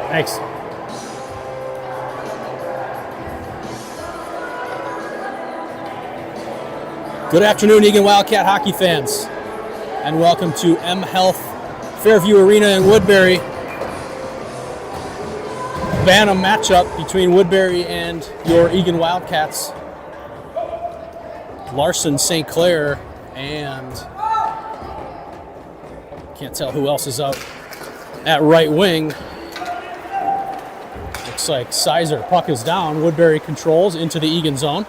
Thanks. Good afternoon, Eagan Wildcat hockey fans, and welcome to MHealth Fairview Arena in Woodbury. Bantam matchup between Woodbury and your Eagan Wildcats. Larson, St. Clair, and can't tell who else is out at right wing. Looks like Sizer. Puck is down. Woodbury controls into the Eagan zone.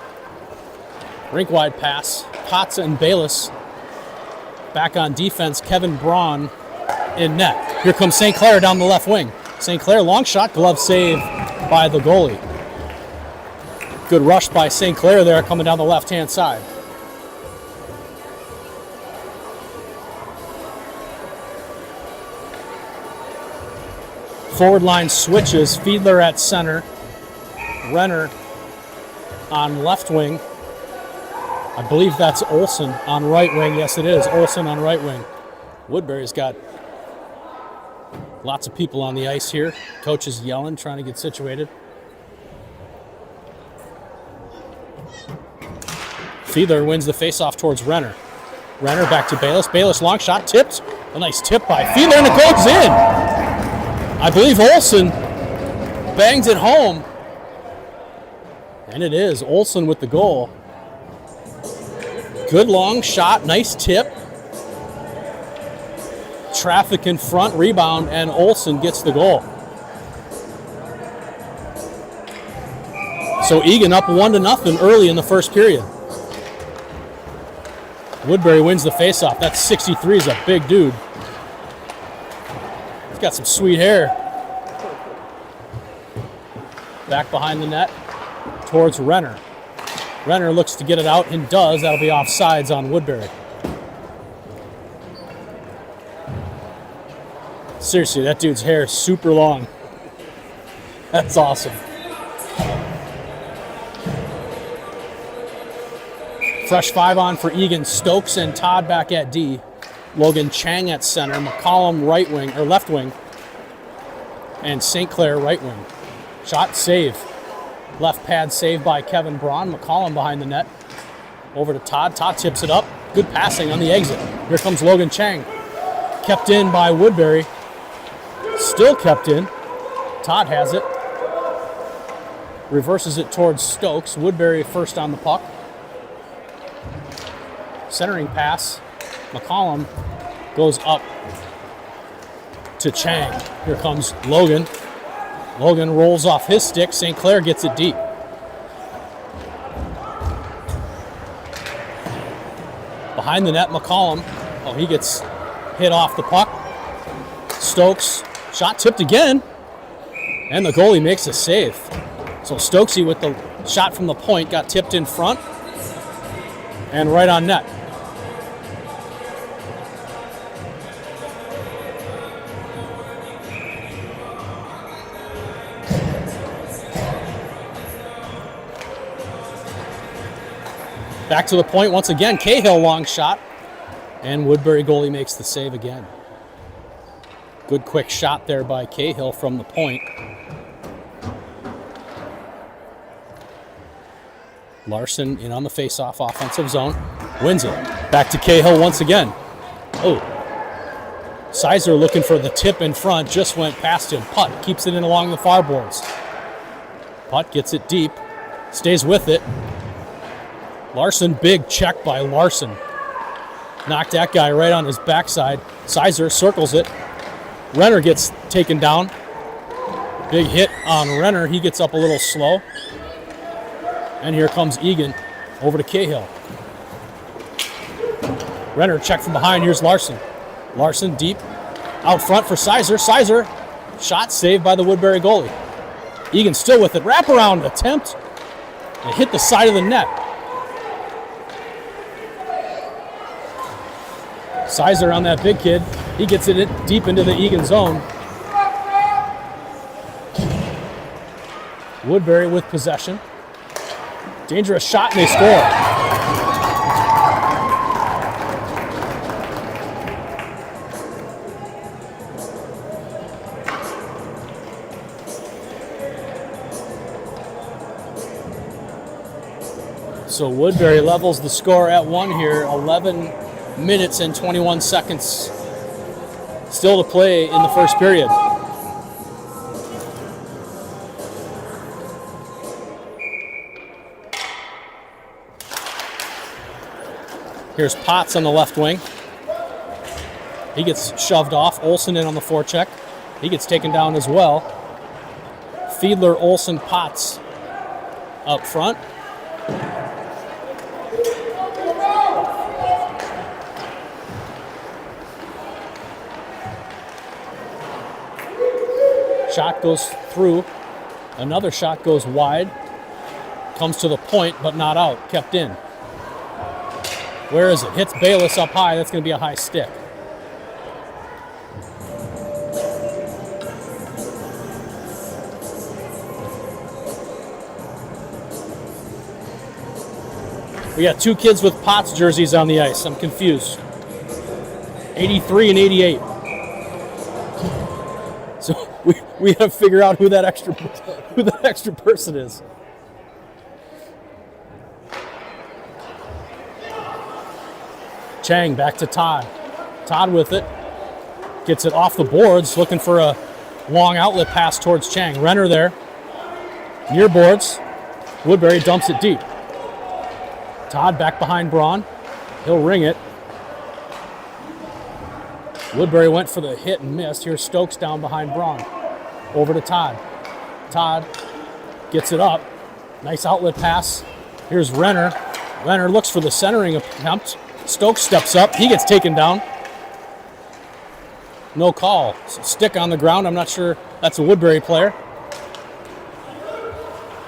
Rink-wide pass. Potts and Bayless back on defense. Kevin Braun in net. Here comes St. Clair down the left wing. St. Clair, long shot, glove save by the goalie. Good rush by St. Clair there coming down the left-hand side. Forward line switches. Fiedler at center. Renner on left wing. I believe that's Olsen on right wing. Yes, it is. Olsen on right wing. Woodbury's got lots of people on the ice here. Coach is yelling, trying to get situated. Fiedler wins the faceoff towards Renner. Renner back to Bayless. Bayless long shot, tipped. A nice tip by Fiedler, and it goes in. I believe Olsen bangs it home. And it is Olsen with the goal. Good long shot, nice tip. Traffic in front, rebound, and Olsen gets the goal. So Eagan up 1-0 early in the first period. Woodbury wins the faceoff. That's 63, is a big dude. He's got some sweet hair. Back behind the net towards Renner. Renner looks to get it out and does. That'll be offsides on Woodbury. Seriously, that dude's hair is super long. That's awesome. Fresh five on for Eagan. Stokes and Todd back at D. Logan Chang at center. McCollum right wing, or left wing. And St. Clair right wing. Shot, save. Left pad save by Kevin Braun. McCollum behind the net. Over to Todd. Todd tips it up. Good passing on the exit. Here comes Logan Chang. Kept in by Woodbury. Still kept in. Todd has it. Reverses it towards Stokes. Woodbury first on the puck. Centering pass. McCollum goes up to Chang. Here comes Logan. Logan rolls off his stick. St. Clair gets it deep. Behind the net, McCollum. Oh, he gets hit off the puck. Stokes, shot tipped again. And the goalie makes a save. So Stokesy with the shot from the point got tipped in front. And right on net. Back to the point once again. Cahill long shot. And Woodbury goalie makes the save again. Good quick shot there by Cahill from the point. Larson in on the faceoff offensive zone. Wins it. Back to Cahill once again. Oh. Sizer looking for the tip in front. Just went past him. Putt keeps it in along the far boards. Putt gets it deep. Stays with it. Larson, big check by Larson. Knocked that guy right on his backside. Sizer circles it. Renner gets taken down. Big hit on Renner. He gets up a little slow. And here comes Eagan over to Cahill. Renner check from behind. Here's Larson. Larson deep. Out front for Sizer. Sizer. Shot saved by the Woodbury goalie. Eagan still with it. Wraparound attempt. And hit the side of the net. Sizer on that big kid. He gets it deep into the Eagan zone. Woodbury with possession. Dangerous shot, and they score. So Woodbury levels the score at 1 here. 11 minutes and 21 seconds still to play in the first period. Here's Potts on the left wing. He gets shoved off. Olsen in on the forecheck. He gets taken down as well. Fiedler, Olsen, Potts up front. Shot goes through. Another shot goes wide. Comes to the point, but not out. Kept in. Where is it? Hits Bayless up high. That's going to be a high stick. We got two kids with Potts jerseys on the ice. I'm confused. 83 and 88. So we have to figure out who that extra person is. Chang back to Todd. Todd with it. Gets it off the boards, looking for a long outlet pass towards Chang. Renner there. Near boards. Woodbury dumps it deep. Todd back behind Braun. He'll ring it. Woodbury went for the hit and missed. Here's Stokes down behind Braun. Over to Todd. Todd gets it up. Nice outlet pass. Here's Renner. Renner looks for the centering attempt. Stokes steps up. He gets taken down. No call. Stick on the ground. I'm not sure. That's a Woodbury player.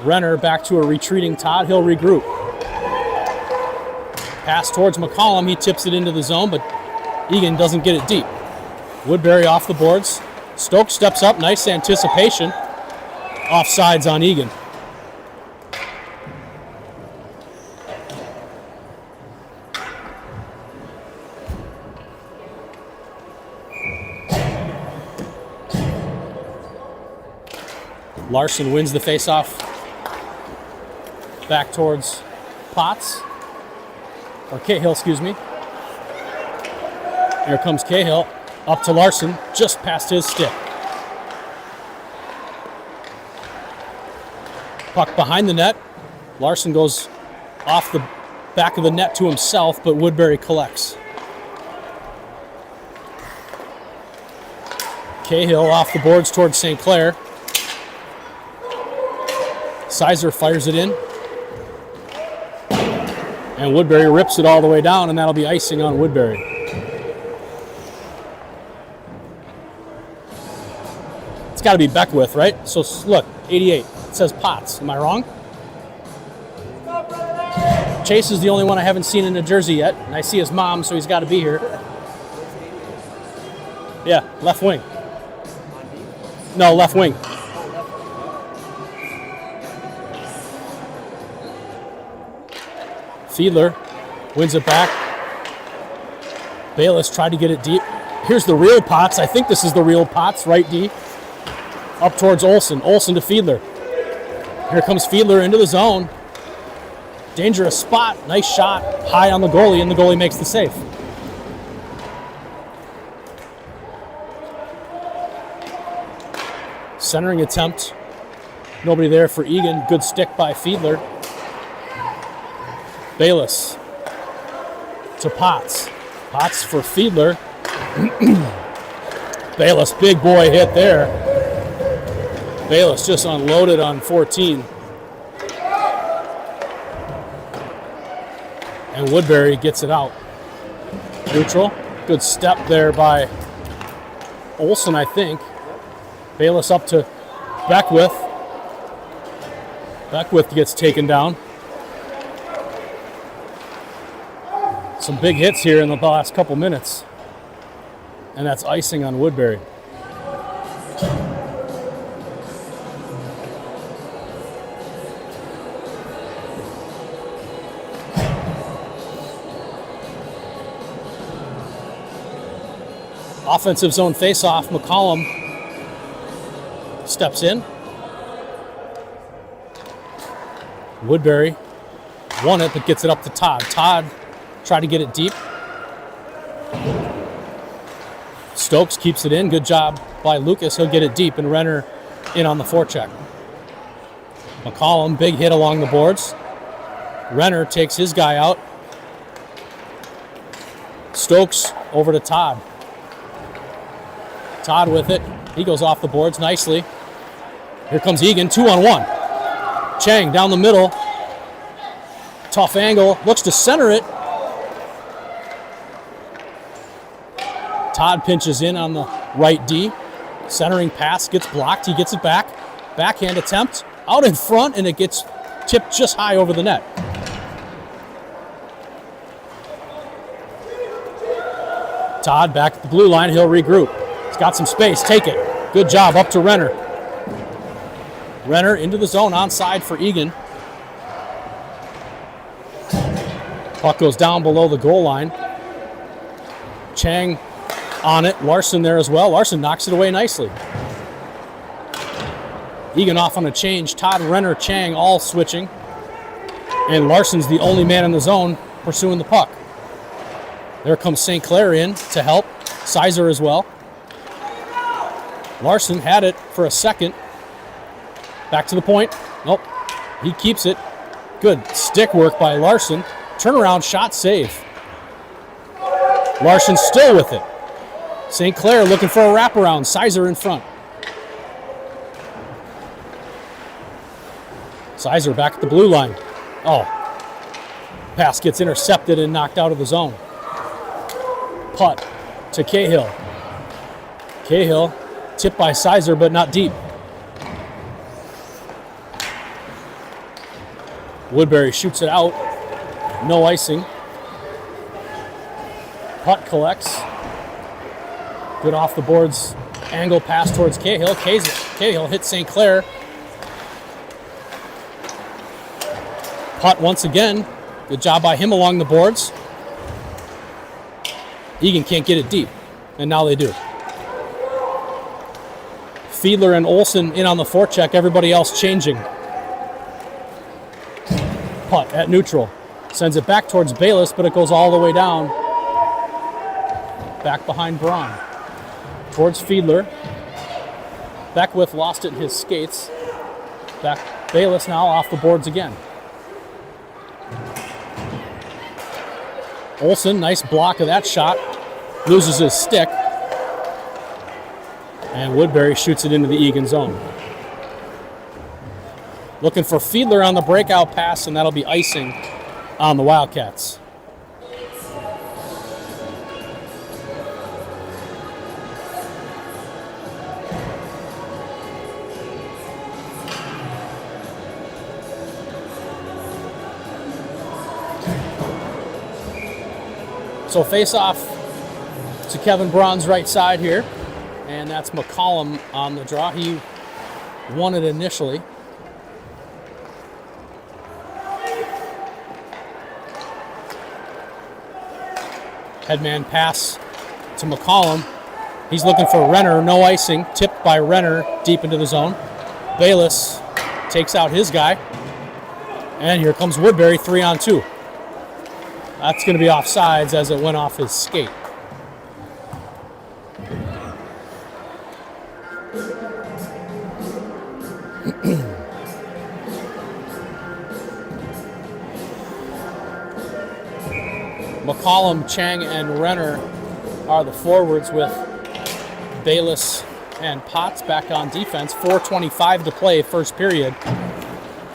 Renner back to a retreating Todd. He'll regroup. Pass towards McCollum. He tips it into the zone, but Eagan doesn't get it deep. Woodbury off the boards. Stokes steps up. Nice anticipation. Offsides on Eagan. Larson wins the faceoff back towards Potts. Or Cahill, excuse me. Here comes Cahill. Up to Larson, just past his stick. Puck behind the net. Larson goes off the back of the net to himself, but Woodbury collects. Cahill off the boards towards St. Clair. Sizer fires it in. And Woodbury rips it all the way down, and that'll be icing on Woodbury. It's got to be Beckwith, right? So look, 88. It says Potts. Am I wrong? Chase is the only one I haven't seen in a jersey yet, and I see his mom, so he's got to be here. Yeah, left wing. No, left wing. Fiedler wins it back. Bayless tried to get it deep. Here's the real Potts. I think this is the real Potts, right D. Up towards Olsen. Olsen to Fiedler. Here comes Fiedler into the zone. Dangerous spot. Nice shot. High on the goalie, and the goalie makes the save. Centering attempt. Nobody there for Eagan. Good stick by Fiedler. Bayless to Potts. Potts for Fiedler. Bayless, big boy hit there. Bayless just unloaded on 14. And Woodbury gets it out. Neutral. Good step there by Olsen, I think. Bayless up to Beckwith. Beckwith gets taken down. Some big hits here in the last couple minutes. And that's icing on Woodbury. Offensive zone face-off. McCollum steps in. Woodbury Won it, but gets it up to Todd. Todd tried to get it deep. Stokes keeps it in. Good job by Lucas. He'll get it deep, and Renner in on the forecheck. McCollum, big hit along the boards. Renner takes his guy out. Stokes over to Todd. Todd with it. He goes off the boards nicely. Here comes Eagan, 2-on-1. Chang down the middle. Tough angle. Looks to center it. Todd pinches in on the right D. Centering pass gets blocked. He gets it back. Backhand attempt. Out in front, and it gets tipped just high over the net. Todd back at the blue line. He'll regroup. He's got some space. Take it. Good job. Up to Renner. Renner into the zone. Onside for Eagan. Puck goes down below the goal line. Chang on it. Larson there as well. Larson knocks it away nicely. Eagan off on a change. Todd, Renner, Chang all switching. And Larson's the only man in the zone pursuing the puck. There comes St. Clair in to help. Sizer as well. Larson had it for a second. Back to the point. Nope. He keeps it. Good stick work by Larson. Turnaround shot save. Larson still with it. St. Clair looking for a wraparound. Sizer in front. Sizer back at the blue line. Oh. Pass gets intercepted and knocked out of the zone. Putt to Cahill. Cahill tipped by Sizer, but not deep. Woodbury shoots it out. No icing. Putt collects. Good off the boards. Angle pass towards Cahill. Cahill hits St. Clair. Putt once again. Good job by him along the boards. Eagan can't get it deep, and now they do. Fiedler and Olsen in on the forecheck, everybody else changing. Putt at neutral. Sends it back towards Bayless, but it goes all the way down. Back behind Braun. Towards Fiedler. Beckwith lost it in his skates. Back Bayless now off the boards again. Olsen, nice block of that shot. Loses his stick. And Woodbury shoots it into the Eagan zone. Looking for Fiedler on the breakout pass, and that'll be icing on the Wildcats. So face off to Kevin Braun's right side here, and that's McCollum on the draw. He won it initially. Headman pass to McCollum. He's looking for Renner, no icing. Tipped by Renner deep into the zone. Bayless takes out his guy. And here comes Woodbury, 3-on-2. That's going to be offsides as it went off his skate. McCollum, Chang, and Renner are the forwards with Bayless and Potts back on defense. 4:25 to play, first period.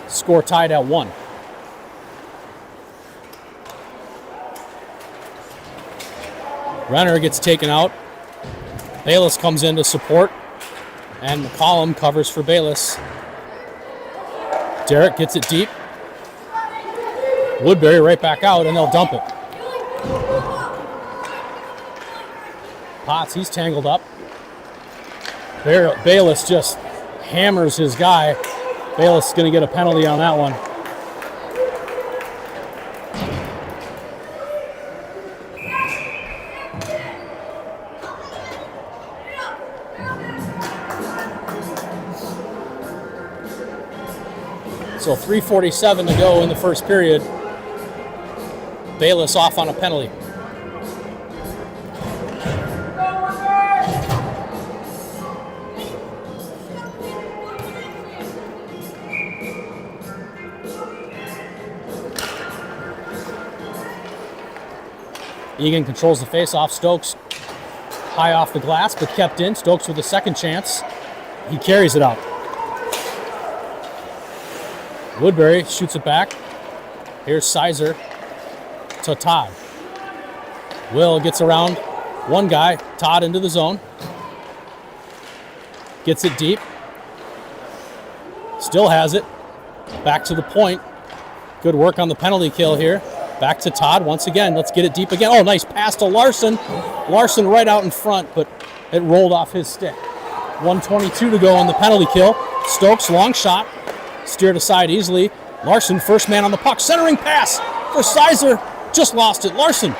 Score tied at 1. Renner gets taken out. Bayless comes in to support, and McCollum covers for Bayless. Derek gets it deep. Woodbury right back out, and they'll dump it. Potts, he's tangled up. Bayless just hammers his guy. Bayless is going to get a penalty on that one. So 3:47 to go in the first period. Bayless off on a penalty. Eagan controls the face-off. Stokes high off the glass, but kept in. Stokes with a second chance. He carries it out. Woodbury shoots it back. Here's Sizer to Todd. Will gets around one guy. Todd into the zone. Gets it deep. Still has it. Back to the point. Good work on the penalty kill here. Back to Todd once again. Let's get it deep again. Oh, nice pass to Larson. Larson right out in front, but it rolled off his stick. 1:22 to go on the penalty kill. Stokes, long shot. Steered aside easily. Larson, first man on the puck. Centering pass for Sizer. Just lost it. Larson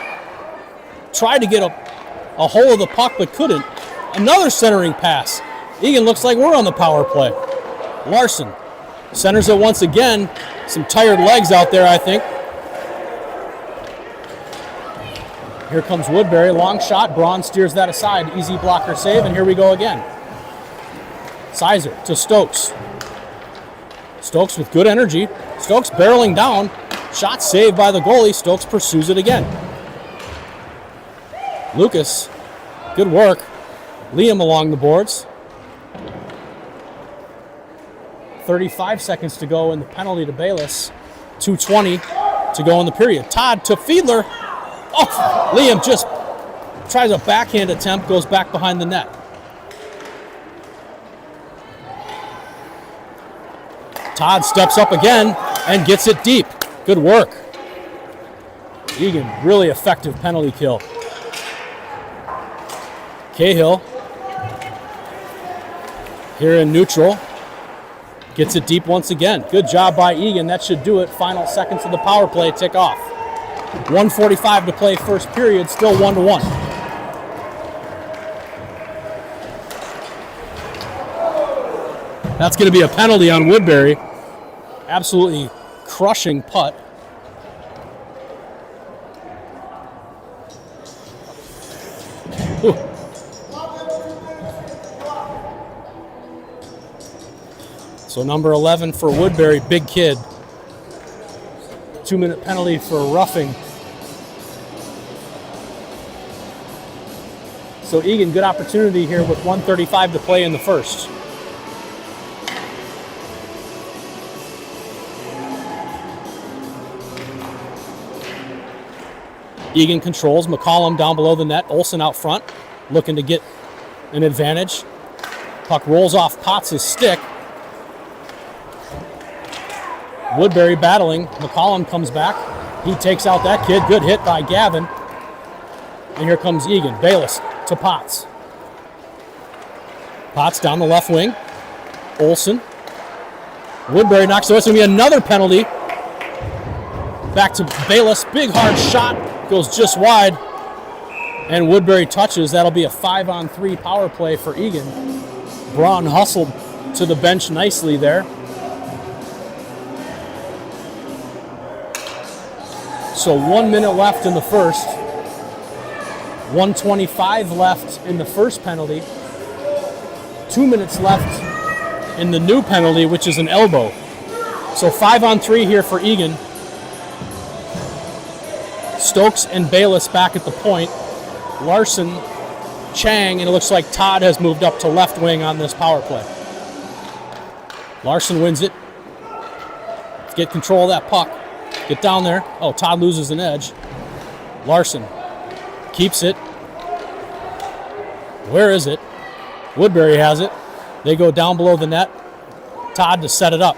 tried to get a hold of the puck, but couldn't. Another centering pass. Eagan looks like we're on the power play. Larson centers it once again. Some tired legs out there, I think. Here comes Woodbury, long shot. Braun steers that aside. Easy blocker save, and here we go again. Sizer to Stokes. Stokes with good energy. Stokes barreling down. Shot saved by the goalie. Stokes pursues it again. Lucas, good work. Liam along the boards. 35 seconds to go in the penalty to Bayless. 2:20 to go in the period. Todd to Fiedler. Oh, Liam just tries a backhand attempt, goes back behind the net. Todd steps up again and gets it deep. Good work. Eagan, really effective penalty kill. Cahill, here in neutral, gets it deep once again. Good job by Eagan. That should do it. Final seconds of the power play tick off. 1:45 to play first period, still 1-1. That's going to be a penalty on Woodbury. Absolutely crushing putt. Ooh. So number 11 for Woodbury, big kid. 2-minute penalty for roughing. So Eagan, good opportunity here with 1:35 to play in the first. Eagan controls. McCollum down below the net. Olsen out front, looking to get an advantage. Puck rolls off Potts' stick. Woodbury battling. McCollum comes back. He takes out that kid. Good hit by Gavin. And here comes Eagan. Bayless to Potts. Potts down the left wing. Olsen. Woodbury knocks it away. It's going to be another penalty. Back to Bayless. Big hard shot. Goes just wide. And Woodbury touches. That'll be a 5-on-3 power play for Eagan. Braun hustled to the bench nicely there. So 1 minute left in the first. 1:25 left in the first penalty. 2 minutes left in the new penalty, which is an elbow. So 5-on-3 here for Eagan. Stokes and Bayless back at the point. Larson, Chang, and it looks like Todd has moved up to left wing on this power play. Larson wins it. Let's get control of that puck. Get down there. Oh, Todd loses an edge. Larson keeps it. Where is it? Woodbury has it. They go down below the net. Todd to set it up.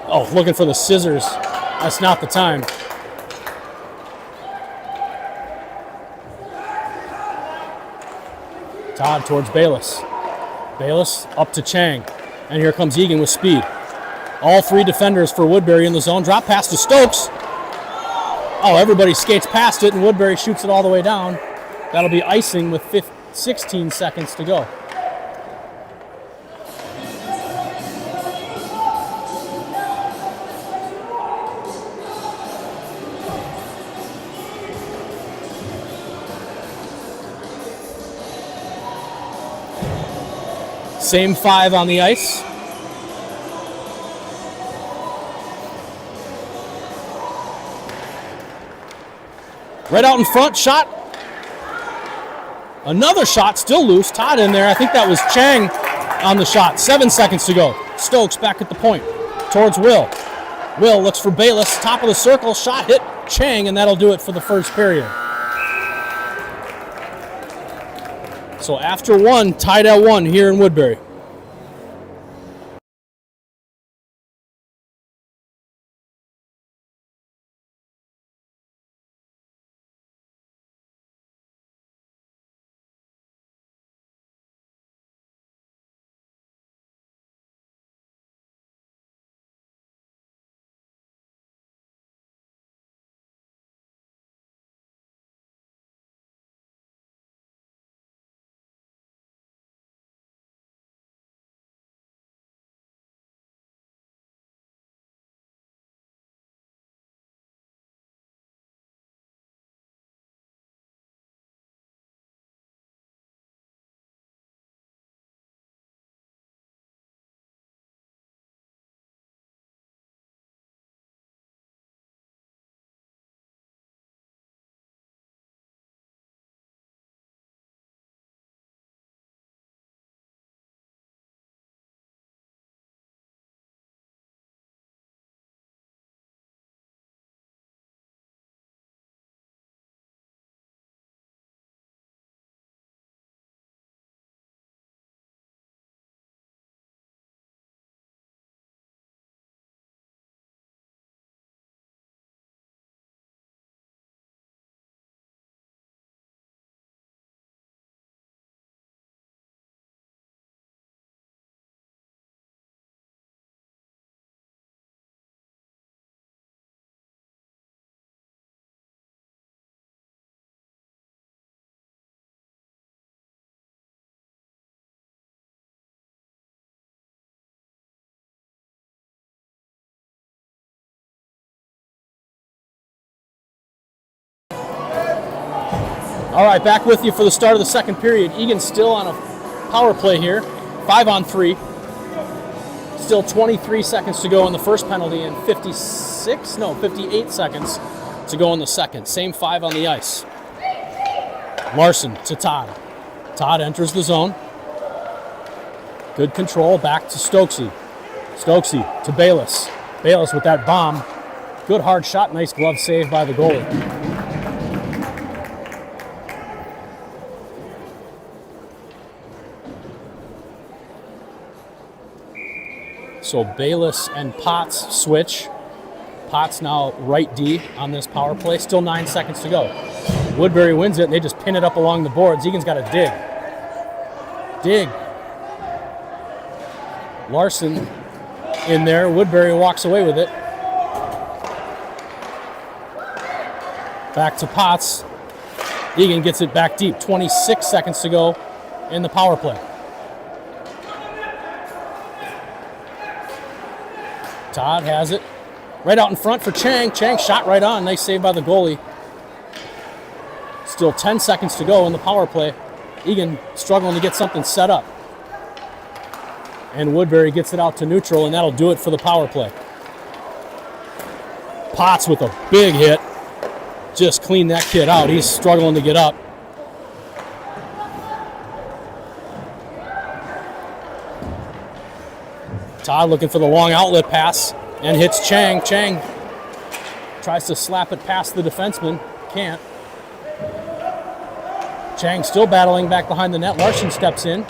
Oh, looking for the scissors. That's not the time. Todd towards Bayless. Bayless up to Chang. And here comes Eagan with speed. All three defenders for Woodbury in the zone. Drop pass to Stokes. Oh, everybody skates past it, and Woodbury shoots it all the way down. That'll be icing with 16 seconds to go. Same 5 on the ice. Right out in front, shot. Another shot, still loose. Todd in there. I think that was Chang on the shot. 7 seconds to go. Stokes back at the point towards Will. Will looks for Bayless. Top of the circle. Shot hit Chang, and that'll do it for the first period. So after 1, tied at 1 here in Woodbury. All right, back with you for the start of the second period. Eagan still on a power play here, 5 on 3. Still 23 seconds to go in the first penalty and 58 seconds to go in the second. Same 5 on the ice. Larson to Todd. Todd enters the zone. Good control, back to Stokesy. Stokesy to Bayless. Bayless with that bomb. Good hard shot, nice glove save by the goalie. So Bayless and Potts switch. Potts now right D on this power play. Still 9 seconds to go. Woodbury wins it, and they just pin it up along the boards. Egan's got to dig. Dig. Larson in there. Woodbury walks away with it. Back to Potts. Eagan gets it back deep. 26 seconds to go in the power play. Todd has it. Right out in front for Chang. Chang shot right on. Nice save by the goalie. Still 10 seconds to go in the power play. Eagan struggling to get something set up. And Woodbury gets it out to neutral, and that'll do it for the power play. Potts with a big hit. Just clean that kid out. He's struggling to get up. Todd looking for the long outlet pass and hits Chang. Chang tries to slap it past the defenseman. Can't. Chang still battling back behind the net. Larson steps in.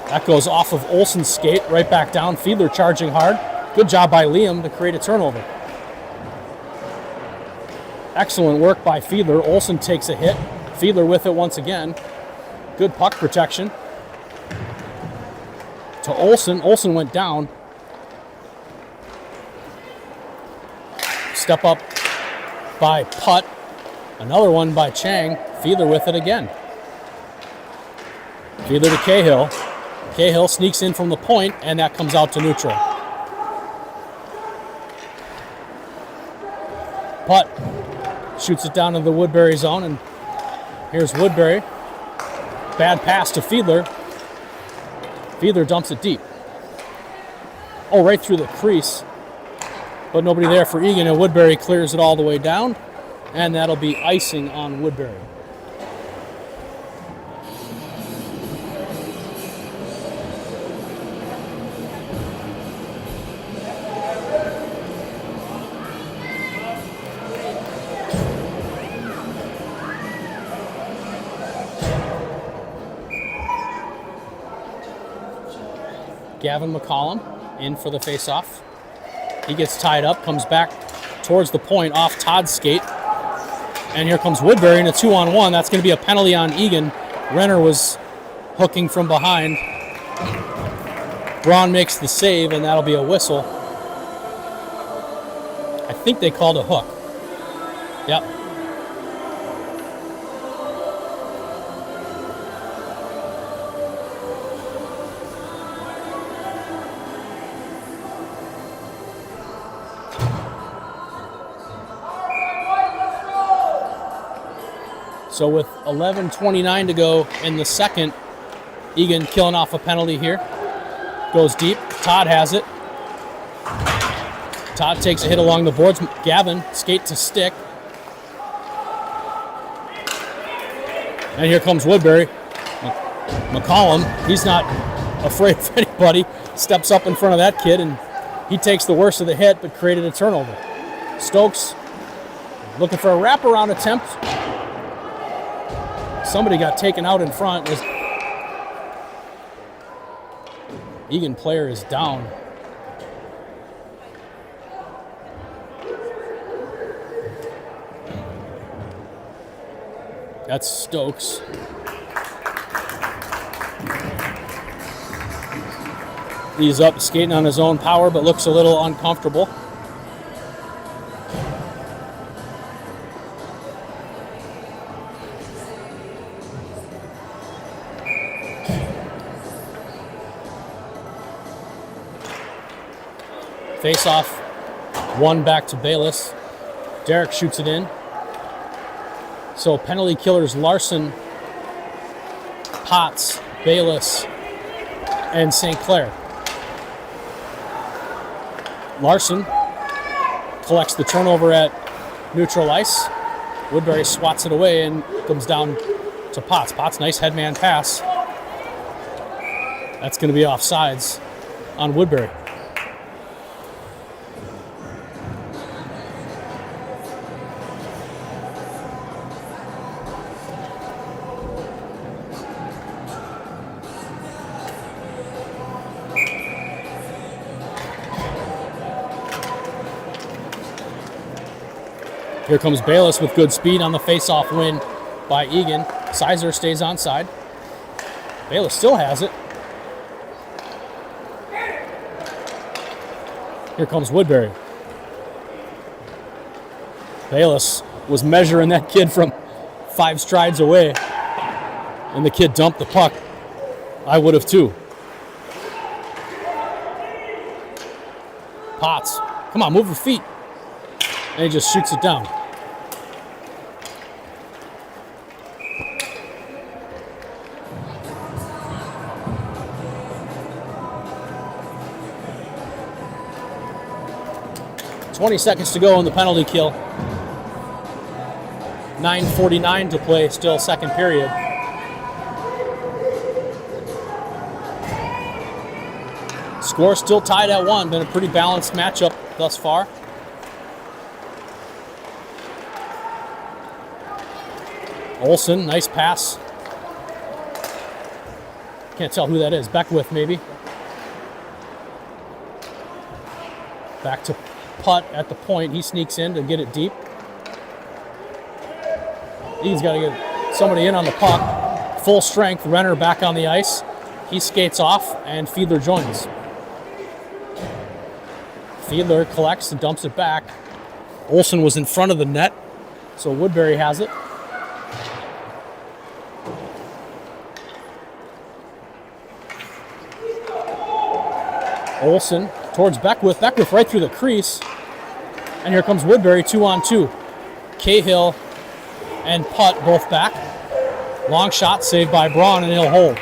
That goes off of Olsen's skate right back down. Fiedler charging hard. Good job by Liam to create a turnover. Excellent work by Fiedler. Olsen takes a hit. Fiedler with it once again. Good puck protection. To Olsen. Olsen went down. Step up by Putt. Another one by Chang. Fiedler with it again. Fiedler to Cahill. Cahill sneaks in from the point, and that comes out to neutral. Putt shoots it down to the Woodbury zone, and Here's Woodbury. Bad pass to Fiedler. Fiedler dumps it deep. Oh, right through the crease. But nobody there for Eagan, and Woodbury clears it all the way down. And that'll be icing on Woodbury. Gavin McCollum in for the face-off. He gets tied up, comes back towards the point off Todd's skate. And here comes Woodbury in a 2-on-1. That's going to be a penalty on Eagan. Renner was hooking from behind. Braun makes the save, and that'll be a whistle. I think they called a hook. Yep. So with 11:29 to go in the second, Eagan killing off a penalty here. Goes deep. Todd has it. Todd takes a hit along the boards. Gavin, skate to stick. And here comes Woodbury. McCollum, he's not afraid of anybody. Steps up in front of that kid, and he takes the worst of the hit, but created a turnover. Stokes looking for a wraparound attempt. Somebody got taken out in front. Eagan player is down. That's Stokes. He's up skating on his own power, but looks a little uncomfortable. Face-off, one back to Bayless. Derek shoots it in. So penalty killers Larson, Potts, Bayless, and St. Clair. Larson collects the turnover at neutral ice. Woodbury swats it away and comes down to Potts. Potts, nice headman pass. That's going to be offsides on Woodbury. Here comes Bayless with good speed on the face-off win by Eagan. Sizer stays onside. Bayless still has it. Here comes Woodbury. Bayless was measuring that kid from 5 strides away, and the kid dumped the puck. I would have too. Potts, come on, move your feet. And he just shoots it down. .20 seconds to go in the penalty kill. 9:49 to play, still second period. Score still tied at 1. Been a pretty balanced matchup thus far. Olsen, nice pass. Can't tell who that is. Beckwith, maybe. Back to Putt at the point. He sneaks in to get it deep. He's got to get somebody in on the puck. Full strength. Renner back on the ice. He skates off, and Fiedler joins. Fiedler collects and dumps it back. Olsen was in front of the net, so Woodbury has it. Olsen towards Beckwith. Beckwith right through the crease. And here comes Woodbury 2-on-2. Cahill and Putt both back. Long shot saved by Braun, and he'll hold.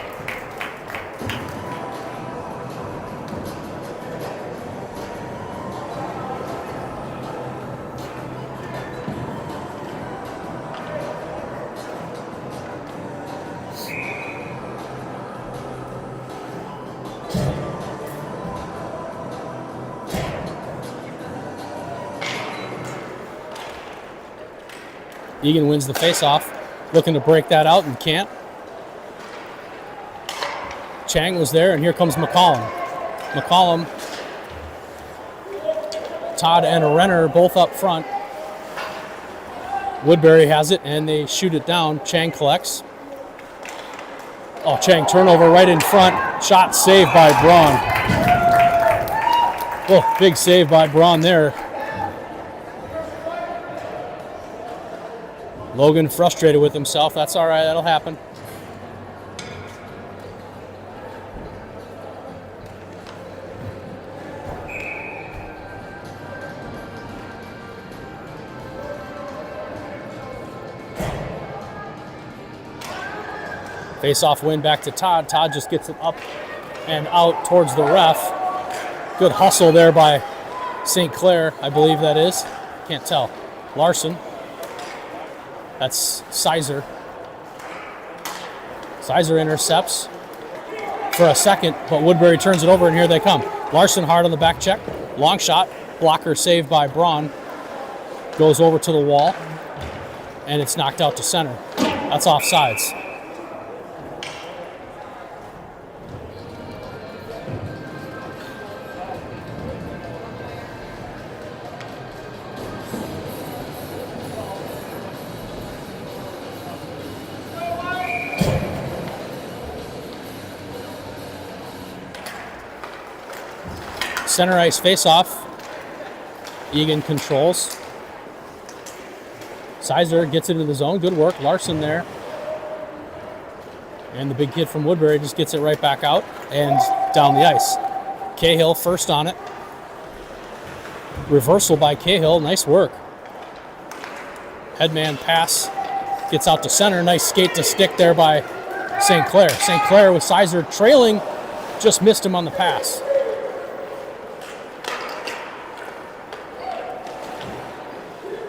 Eagan wins the faceoff, looking to break that out and can't. Chang was there, and here comes McCollum. McCollum, Todd and Renner both up front. Woodbury has it, and they shoot it down. Chang collects. Oh, Chang turnover right in front. Shot saved by Braun. Oh, big save by Braun there. Logan frustrated with himself. That's all right. That'll happen. Face-off win back to Todd. Todd just gets it up and out towards the ref. Good hustle there by St. Clair, I believe that is. Can't tell. Larson. That's Sizer. Sizer intercepts for a second, but Woodbury turns it over, and here they come. Larson hard on the back check. Long shot. Blocker saved by Braun. Goes over to the wall, and it's knocked out to center. That's offsides. Center ice face-off. Eagan controls. Sizer gets into the zone. Good work. Larson there. And the big kid from Woodbury just gets it right back out and down the ice. Cahill first on it. Reversal by Cahill. Nice work. Headman pass. Gets out to center. Nice skate to stick there by St. Clair. St. Clair with Sizer trailing. Just missed him on the pass.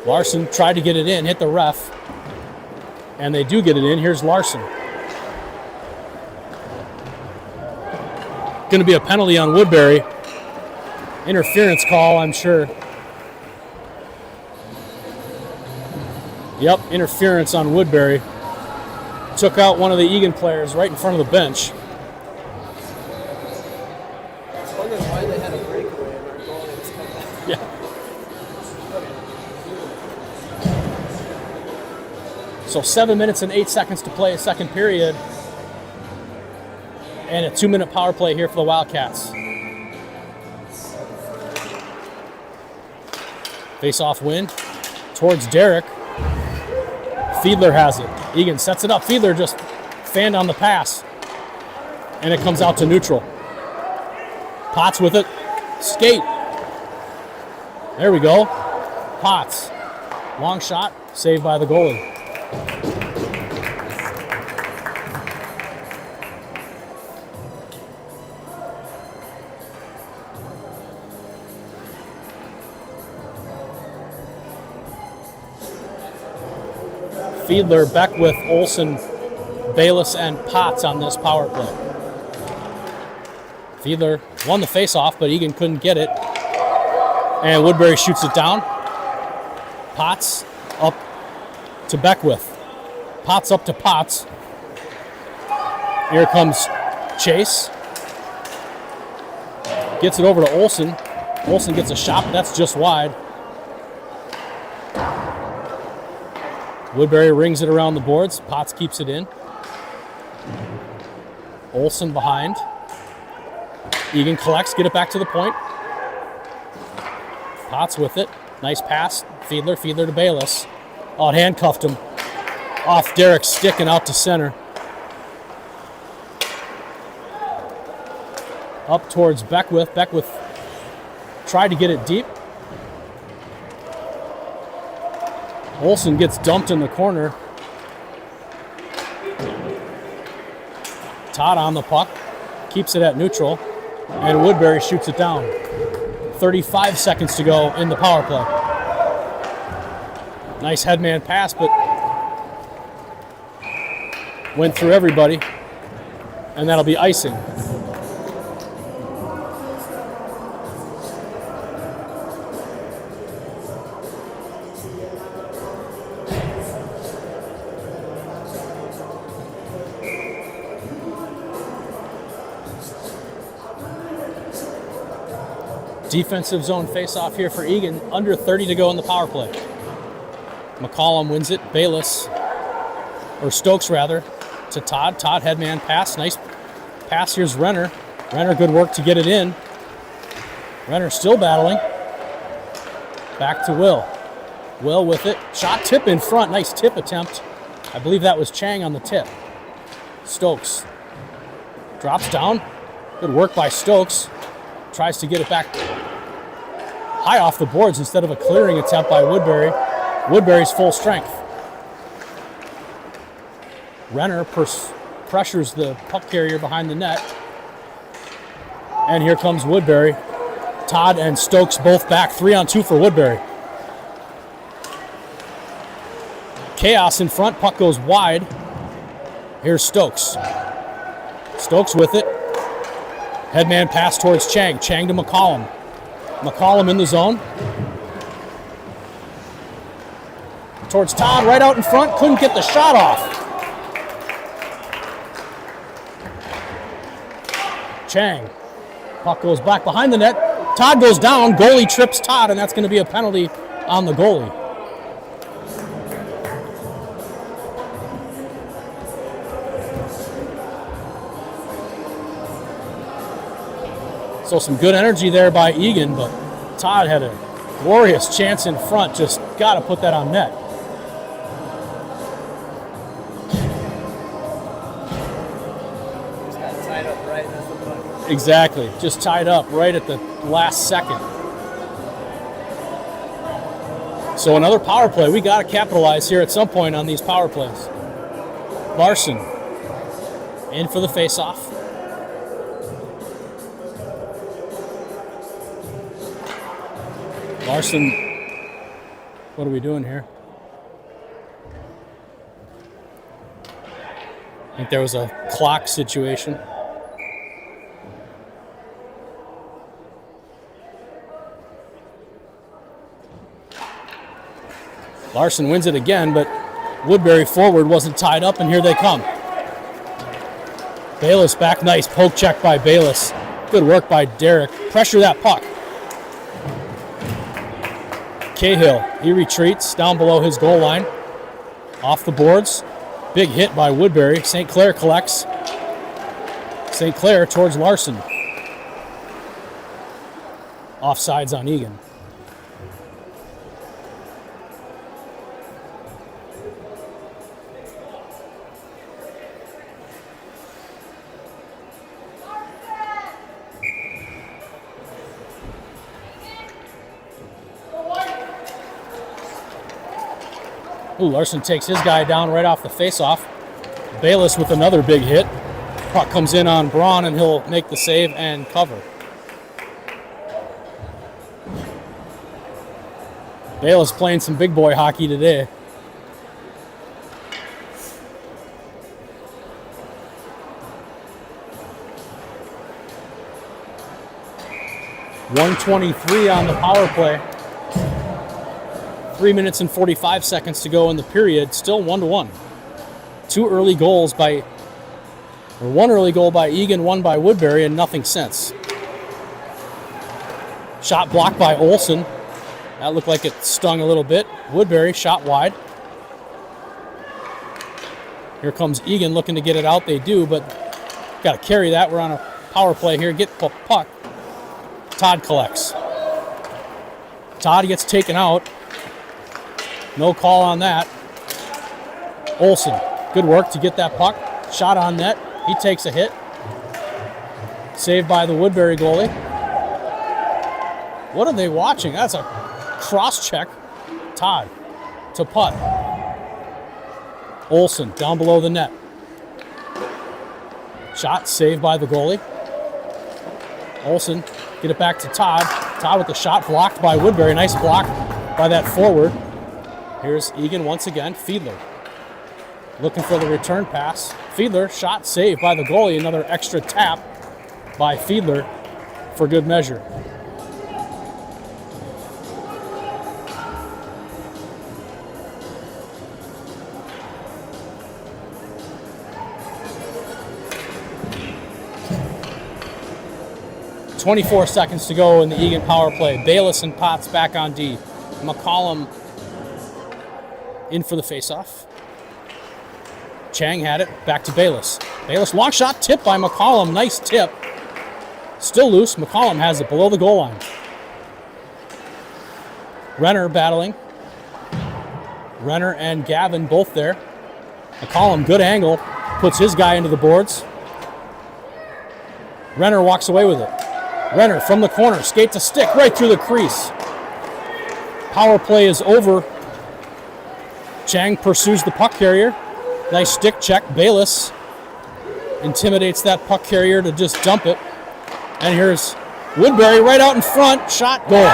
Larson tried to get it in, hit the ref, and they do get it in. Here's Larson. Going to be a penalty on Woodbury. Interference call, I'm sure. Yep, interference on Woodbury. Took out one of the Eagan players right in front of the bench. I was wondering why they had a breakaway and our goalie was coming back. Yeah. So 7 minutes and 8 seconds to play a second period. And a 2-minute power play here for the Wildcats. Face-off win towards Derek. Fiedler has it. Eagan sets it up. Fiedler just fanned on the pass. And it comes out to neutral. Potts with it. Skate. There we go. Potts. Long shot. Saved by the goalie. Fiedler, Beckwith, Olsen, Bayless, and Potts on this power play. Fiedler won the face-off, but Eagan couldn't get it. And Woodbury shoots it down. Potts up to Beckwith. Potts up to Potts. Here comes Chase. Gets it over to Olsen. Olsen gets a shot, but that's just wide. Woodbury rings it around the boards. Potts keeps it in. Olsen behind. Eagan collects, get it back to the point. Potts with it. Nice pass. Fiedler to Bayless. Oh, it handcuffed him. Off Derek's stick and out to center. Up towards Beckwith. Beckwith tried to get it deep. Olsen gets dumped in the corner. Todd on the puck, keeps it at neutral, and Woodbury shoots it down. 35 seconds to go in the power play. Nice headman pass, but went through everybody, and that'll be icing. Defensive zone face-off here for Eagan. Under 30 to go in the power play. McCollum wins it. Bayless, or Stokes rather, to Todd. Todd headman pass. Nice pass. Here's Renner. Renner, good work to get it in. Renner still battling. Back to Will. Will with it. Shot tip in front. Nice tip attempt. I believe that was Chang on the tip. Stokes drops down. Good work by Stokes. Tries to get it back high off the boards instead of a clearing attempt by Woodbury. Woodbury's full strength. Renner pressures the puck carrier behind the net. And here comes Woodbury. Todd and Stokes both back. 3-on-2 for Woodbury. Chaos in front. Puck goes wide. Here's Stokes. Stokes with it. Headman pass towards Chang. Chang to McCollum. McCollum in the zone. Towards Todd, right out in front. Couldn't get the shot off. Chang. Puck goes back behind the net. Todd goes down. Goalie trips Todd, and that's going to be a penalty on the goalie. So some good energy there by Eagan, but Todd had a glorious chance in front. Just got to put that on net. Just got tied up right as the puck. Exactly. Just tied up right at the last second. So another power play. We got to capitalize here at some point on these power plays. Larson in for the faceoff. Larson, what are we doing here? I think there was a clock situation. Larson wins it again, but Woodbury forward wasn't tied up, and here they come. Bayless back, nice poke check by Bayless. Good work by Derek. Pressure that puck. Cahill, he retreats down below his goal line. Off the boards. Big hit by Woodbury. St. Clair collects. St. Clair towards Larson. Offsides on Eagan. Ooh, Larson takes his guy down right off the faceoff. Bayless with another big hit. Puck comes in on Braun, and he'll make the save and cover. Bayless playing some big boy hockey today. .123 on the power play. 3 minutes and 45 seconds to go in the period. Still 1-1. One early goal by Eagan, one by Woodbury, and nothing since. Shot blocked by Olsen. That looked like it stung a little bit. Woodbury shot wide. Here comes Eagan looking to get it out. They do, but got to carry that. We're on a power play here. Get the puck. Todd collects. Todd gets taken out. No call on that. Olsen, good work to get that puck. Shot on net. He takes a hit. Saved by the Woodbury goalie. What are they watching? That's a cross check. Todd to putt. Olsen down below the net. Shot saved by the goalie. Olsen, get it back to Todd. Todd with the shot blocked by Woodbury. Nice block by that forward. Here's Eagan once again. Fiedler looking for the return pass. Fiedler, shot saved by the goalie. Another extra tap by Fiedler for good measure. .24 seconds to go in the Eagan power play. Bayless and Potts back on D. McCollum in for the faceoff. Chang had it, back to Bayless. Bayless, long shot, tip by McCollum. Nice tip. Still loose. McCollum has it below the goal line. Renner battling. Renner and Gavin both there. McCollum, good angle, puts his guy into the boards. Renner walks away with it. Renner from the corner, skate to stick, right through the crease. Power play is over. Chang pursues the puck carrier. Nice stick check. Bayless intimidates that puck carrier to just dump it. And here's Woodbury right out in front. Shot, goal.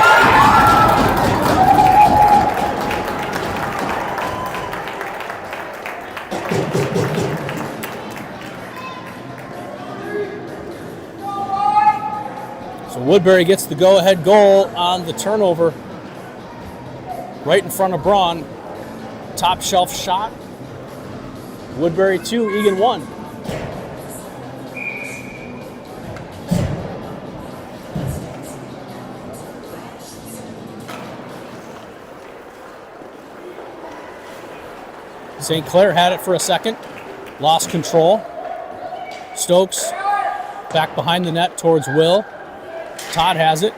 So Woodbury gets the go-ahead goal on the turnover right in front of Braun. Top shelf shot. Woodbury 2, Eagan 1. St. Clair had it for a second. Lost control. Stokes back behind the net towards Will. Todd has it.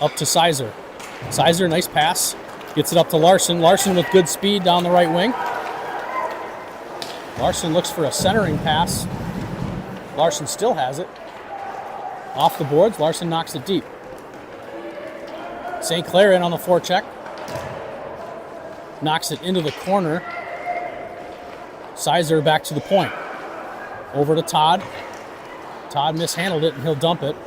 Up to Sizer. Sizer, nice pass. Gets it up to Larson. Larson with good speed down the right wing. Larson looks for a centering pass. Larson still has it. Off the boards, Larson knocks it deep. St. Clair in on the forecheck. Knocks it into the corner. Sizer back to the point. Over to Todd. Todd mishandled it and he'll dump it.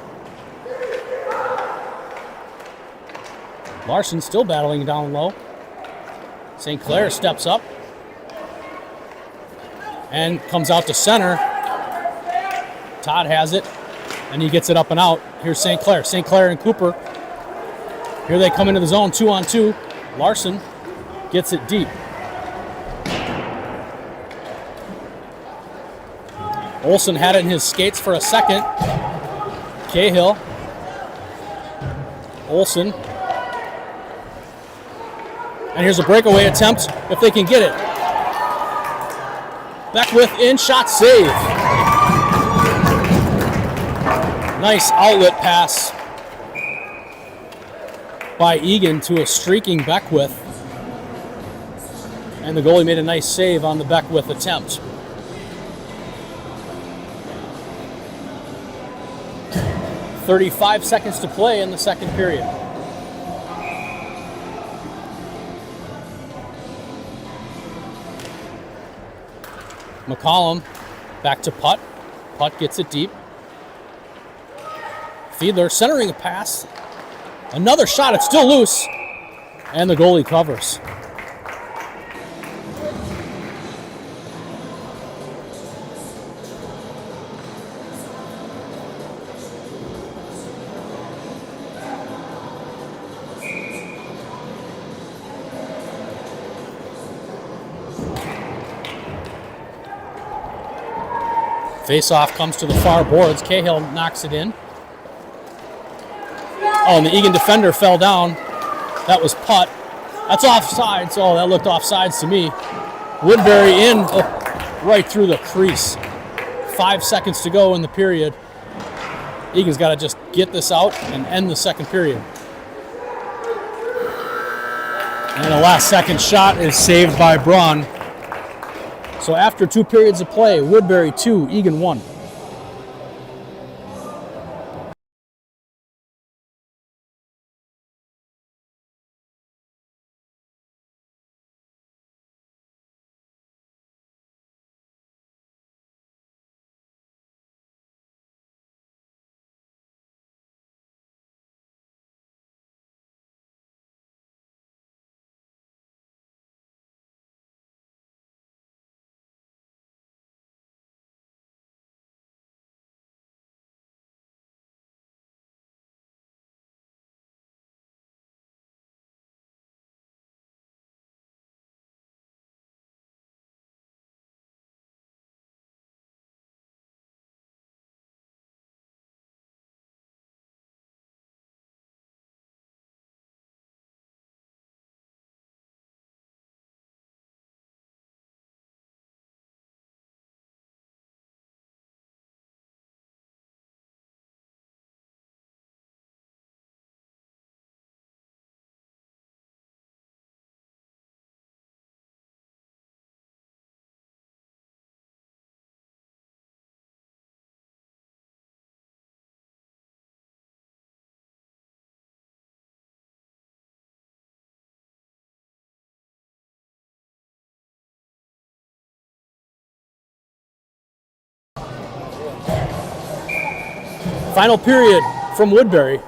Larson still battling down low. St. Clair steps up and comes out to center. Todd has it, and he gets it up and out. Here's St. Clair. St. Clair and Cooper. Here they come into the zone, 2-on-2. Larson gets it deep. Olsen had it in his skates for a second. Cahill. Olsen. And here's a breakaway attempt, if they can get it. Beckwith in, shot save. Nice outlet pass by Eagan to a streaking Beckwith. And the goalie made a nice save on the Beckwith attempt. .35 seconds to play in the second period. McCollum back to Putt. Putt gets it deep. Fiedler centering a pass. Another shot, it's still loose. And the goalie covers. Face-off comes to the far boards. Cahill knocks it in. Oh, and the Eagan defender fell down. That was Putt. That's offsides. Oh, that looked offsides to me. Woodbury in, right through the crease. 5 seconds to go in the period. Eagan's got to just get this out and end the second period. And the last second shot is saved by Braun. So after 2 periods of play, Woodbury 2, Eagan 1. Final period from Woodbury.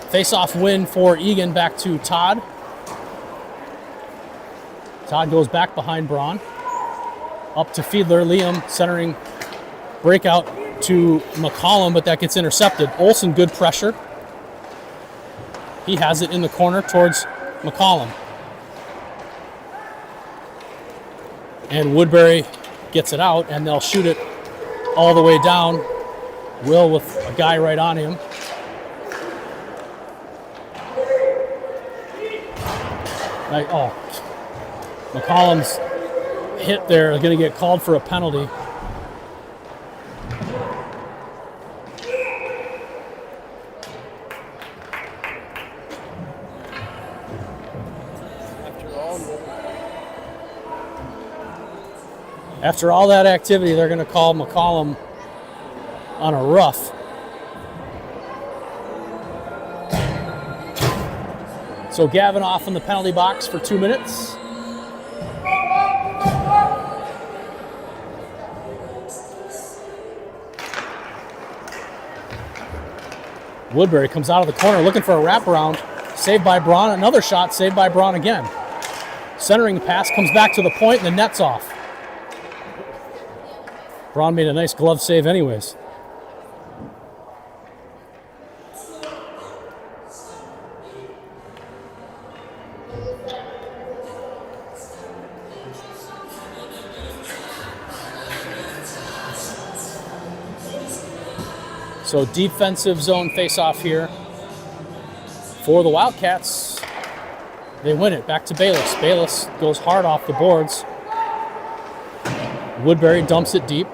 Face-off win for Eagan, back to Todd. Todd goes back behind Braun. Up to Fiedler. Liam centering breakout to McCollum, but that gets intercepted. Olsen, good pressure. He has it in the corner towards McCollum. And Woodbury gets it out, and they'll shoot it all the way down. Will with a guy right on him. McCollum's hit there, going to get called for a penalty. After all that activity, they're going to call McCollum on a rough. So Gavin off in the penalty box for 2 minutes. Woodbury comes out of the corner looking for a wraparound. Saved by Braun. Another shot saved by Braun again. Centering the pass comes back to the point and the net's off. Braun made a nice glove save anyways. So defensive zone face-off here for the Wildcats. They win it. Back to Bayless. Bayless goes hard off the boards. Woodbury dumps it deep.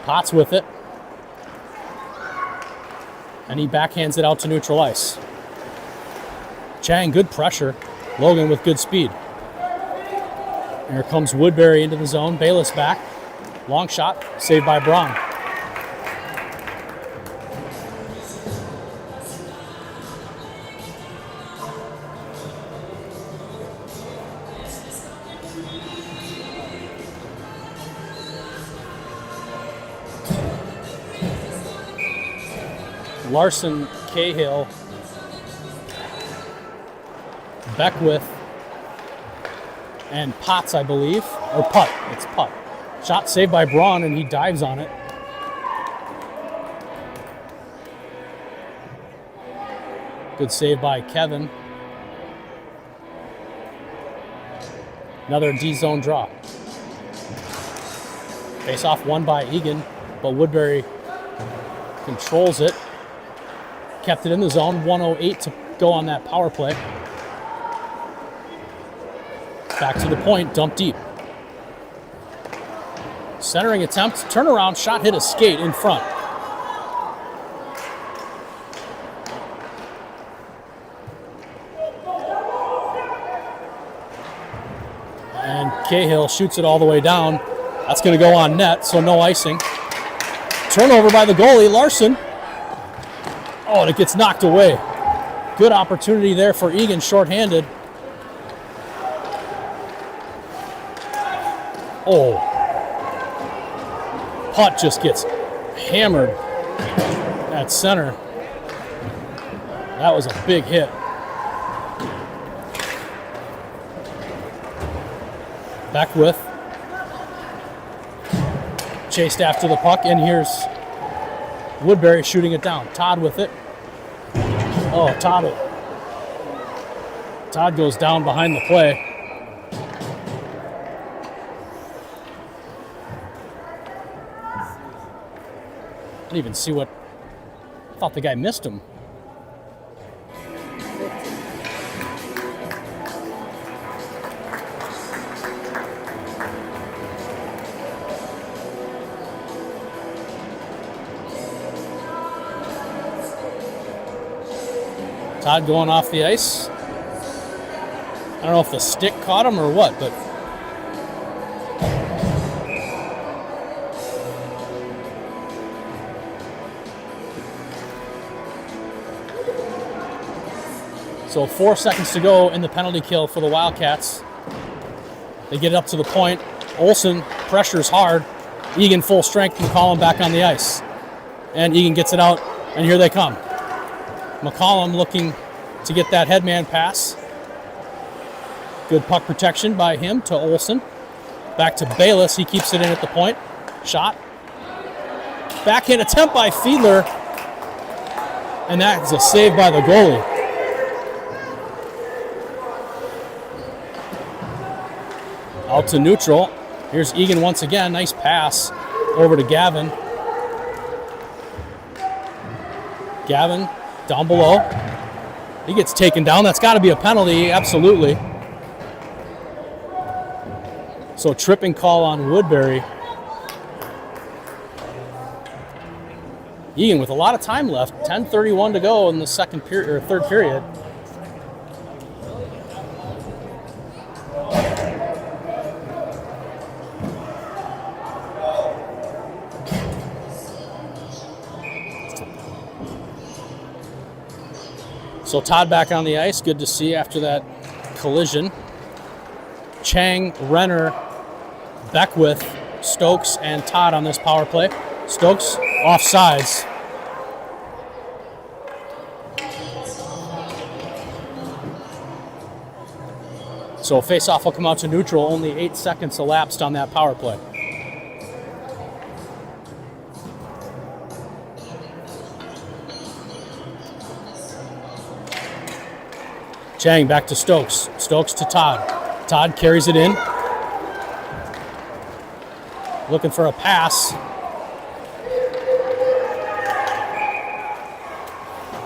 Potts with it. And he backhands it out to neutral ice. Chang, good pressure. Logan with good speed. Here comes Woodbury into the zone. Bayless back. Long shot. Saved by Braun. Larson, Cahill, Beckwith, and Potts, I believe. Or Putt. It's Putt. Shot saved by Braun, and he dives on it. Good save by Kevin. Another D-zone draw. Face-off won by Eagan, but Woodbury controls it. Kept it in the zone. 1:08 to go on that power play. Back to the point. Dump deep. Centering attempt. Turnaround shot. Hit a skate in front. And Cahill shoots it all the way down. That's going to go on net, so no icing. Turnover by the goalie, Larson. Oh, and it gets knocked away. Good opportunity there for Eagan, shorthanded. Oh. Putt just gets hammered at center. That was a big hit. Beckwith. Chased after the puck, and here's Woodbury shooting it down. Todd with it. Oh, Todd goes down behind the play. I didn't even see what. I thought the guy missed him. Todd going off the ice. I don't know if the stick caught him or what, but so 4 seconds to go in the penalty kill for the Wildcats. They get it up to the point. Olsen Pressure's hard. Eagan full strength, McCollum back on the ice. And Eagan gets it out, and here they come. McCollum looking to get that headman pass. Good puck protection by him to Olsen. Back to Bayless. He keeps it in at the point. Shot. Backhand attempt by Fiedler. And that's a save by the goalie. Out to neutral. Here's Eagan once again. Nice pass over to Gavin. Gavin down below. He gets taken down. That's got to be a penalty. Absolutely. So tripping call on Woodbury. Eagan with a lot of time left. 10:31 to go in the second period or third period. So Todd back on the ice. Good to see after that collision. Chang, Renner, Beckwith, Stokes, and Todd on this power play. Stokes offsides. So face-off will come out to neutral. Only 8 seconds elapsed on that power play. Chang back to Stokes. Stokes to Todd. Todd carries it in. Looking for a pass.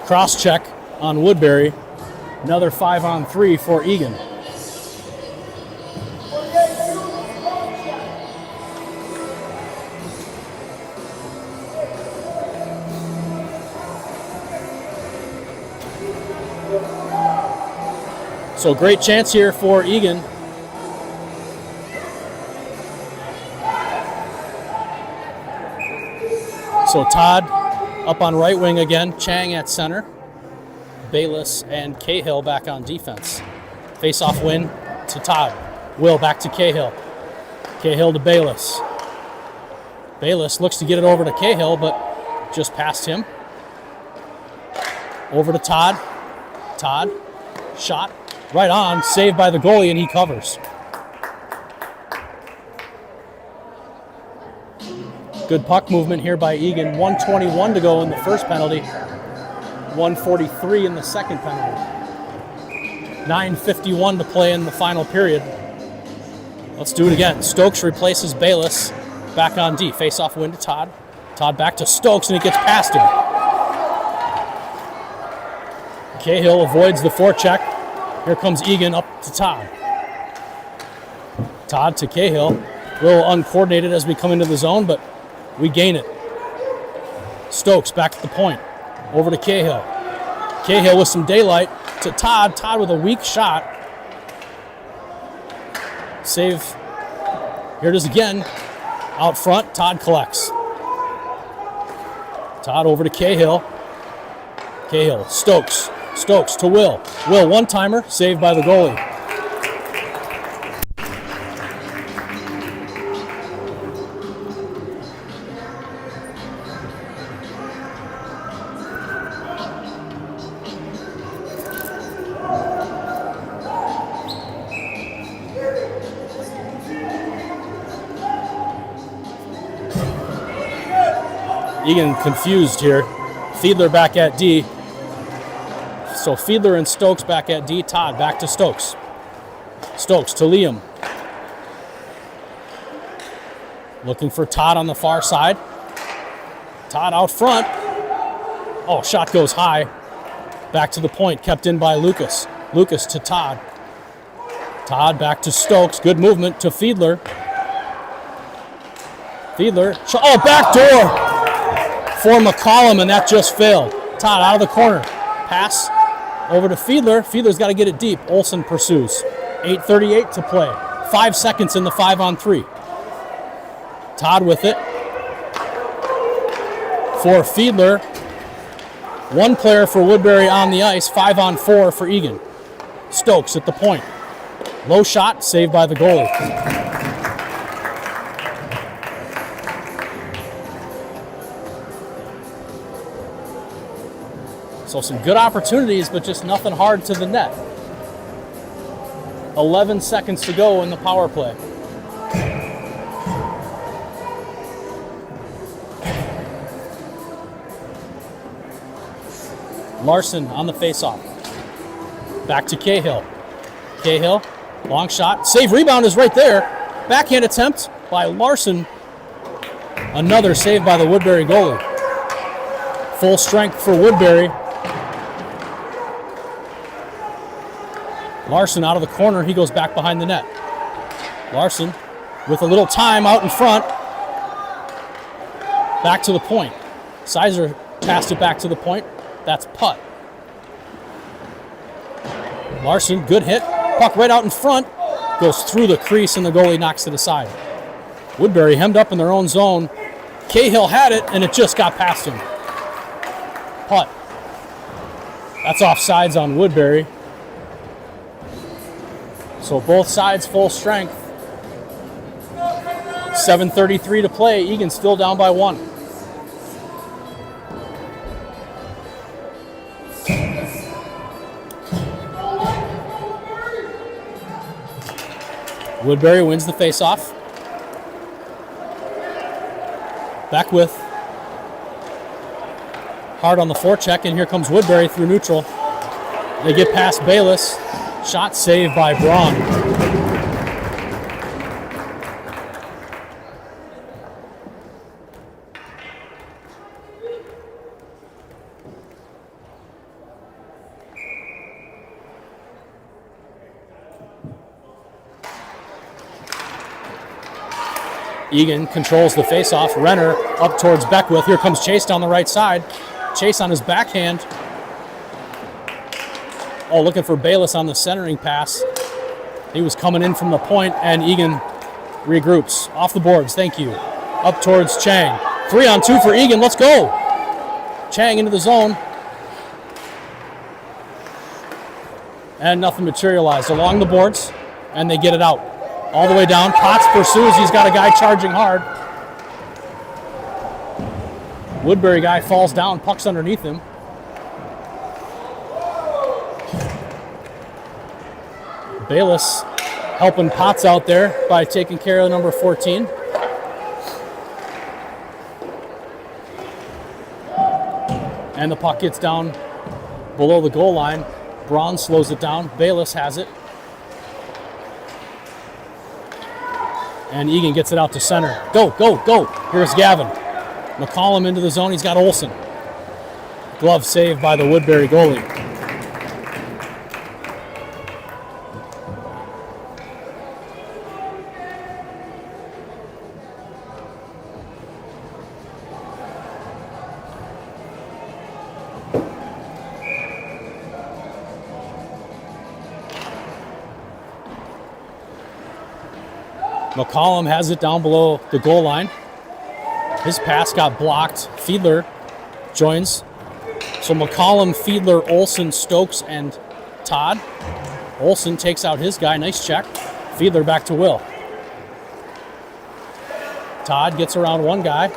Cross check on Woodbury. Another 5-on-3 for Eagan. So great chance here for Eagan. So Todd up on right wing again. Chang at center. Bayless and Cahill back on defense. Face-off win to Todd. Will back to Cahill. Cahill to Bayless. Bayless looks to get it over to Cahill, but just past him. Over to Todd. Todd. Shot. Right on. Saved by the goalie, and he covers. Good puck movement here by Eagan. 1:21 to go in the first penalty. 1:43 in the second penalty. 9:51 to play in the final period. Let's do it again. Stokes replaces Bayless. Back on D. Face-off win to Todd. Todd back to Stokes, and it gets past him. Cahill avoids the forecheck. Here comes Eagan up to Todd. Todd to Cahill. A little uncoordinated as we come into the zone, but we gain it. Stokes back at the point. Over to Cahill. Cahill with some daylight to Todd. Todd with a weak shot. Save. Here it is again. Out front, Todd collects. Todd over to Cahill. Cahill, Stokes. Stokes to Will. Will, one-timer, saved by the goalie. Eagan confused here. Fiedler back at D. So Fiedler and Stokes back at D. Todd back to Stokes. Stokes to Liam. Looking for Todd on the far side. Todd out front. Oh, shot goes high. Back to the point, kept in by Lucas. Lucas to Todd. Todd back to Stokes. Good movement to Fiedler. Fiedler. Oh, back door for McCollum, and that just failed. Todd out of the corner. Pass. Over to Fiedler. Fiedler's got to get it deep. Olsen pursues. 8:38 to play. 5 seconds in the 5-on-3. Todd with it. For Fiedler. One player for Woodbury on the ice. 5-on-4 for Eagan. Stokes at the point. Low shot, saved by the goalie. So some good opportunities, but just nothing hard to the net. 11 seconds to go in the power play. Larson on the faceoff. Back to Cahill. Cahill, long shot. Save, rebound is right there. Backhand attempt by Larson. Another save by the Woodbury goalie. Full strength for Woodbury. Larson out of the corner. He goes back behind the net. Larson with a little time out in front. Back to the point. Sizer passed it back to the point. That's putt. Larson, good hit. Puck right out in front. Goes through the crease and the goalie knocks it aside. Woodbury hemmed up in their own zone. Cahill had it and it just got past him. Putt. That's offsides on Woodbury. So both sides full strength. 7:33 to play. Eagan still down by 1. Woodbury wins the faceoff. Beckwith. Hard on the forecheck, and here comes Woodbury through neutral. They get past Bayless. Shot saved by Braun. Eagan controls the faceoff. Renner up towards Beckwith. Here comes Chase down the right side. Chase on his backhand. Oh, looking for Bayless on the centering pass. He was coming in from the point, and Eagan regroups. Off the boards, thank you. Up towards Chang. 3-on-2 for Eagan, let's go. Chang into the zone. And nothing materialized. Along the boards, and they get it out. All the way down. Potts pursues. He's got a guy charging hard. Woodbury guy falls down. Puck's underneath him. Bayless helping Potts out there by taking care of number 14. And the puck gets down below the goal line. Braun slows it down. Bayless has it. And Eagan gets it out to center. Go, go, go. Here's Gavin. McCollum into the zone. He's got Olsen. Glove saved by the Woodbury goalie. McCollum has it down below the goal line. His pass got blocked. Fiedler joins. So McCollum, Fiedler, Olsen, Stokes, and Todd. Olsen takes out his guy. Nice check. Fiedler back to Will. Todd gets around one guy.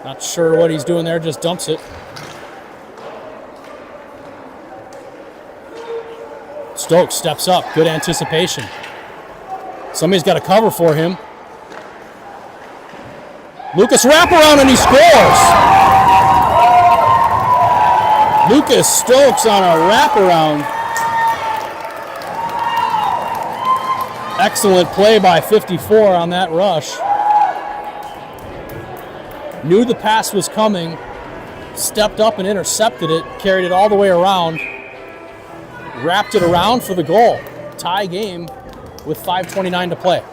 Not sure what he's doing there. Just dumps it. Stokes steps up. Good anticipation. Somebody's got to cover for him. Lucas wraparound and he scores. Lucas Stokes on a wraparound. Excellent play by 54 on that rush. Knew the pass was coming. Stepped up and intercepted it. Carried it all the way around. Wrapped it around for the goal. Tie game with 5:29 to play.